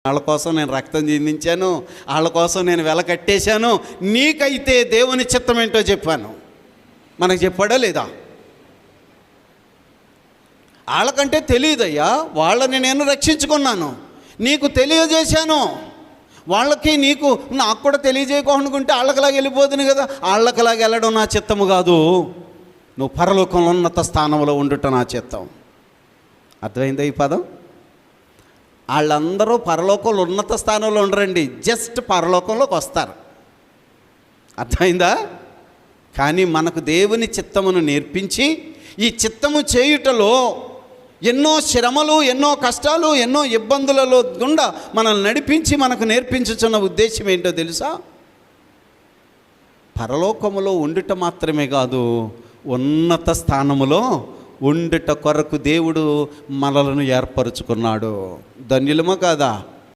వాళ్ళ కోసం నేను రక్తం చిందించాను, వాళ్ళ కోసం నేను వెల కట్టేశాను, నీకైతే దేవుని చిత్తం ఏంటో చెప్పాను. మనకు చెప్పాడా లేదా? వాళ్ళకంటే తెలియదయ్యా, వాళ్ళని నేను రక్షించుకున్నాను, నీకు తెలియజేశాను. వాళ్ళకి నీకు నాకు కూడా తెలియజేయకుంటే వాళ్ళకిలాగా వెళ్ళిపోతుంది కదా. వాళ్ళకిలాగా వెళ్ళడం నా చిత్తము కాదు, నువ్వు పరలోకంలో ఉన్నత స్థానంలో ఉండుట నా చిత్తం. అర్థమైందా ఈ పదం? వాళ్ళందరూ పరలోకంలో ఉన్నత స్థానంలో ఉండరండి, జస్ట్ పరలోకంలోకి వస్తారు. అర్థమైందా? కానీ మనకు దేవుని చిత్తమును నేర్పించి ఈ చిత్తము చేయుటలో ఎన్నో శ్రమలు, ఎన్నో కష్టాలు, ఎన్నో ఇబ్బందులలో గుండా మనల్ని నడిపించి మనకు నేర్పించుచున్న ఉద్దేశం ఏంటో తెలుసా? పరలోకములో ఉండుట మాత్రమే కాదు, ఉన్నత స్థానములో ఉండుట కొరకు దేవుడు మనలను ఏర్పరచుకున్నాడు. ధన్యులమా కాదా?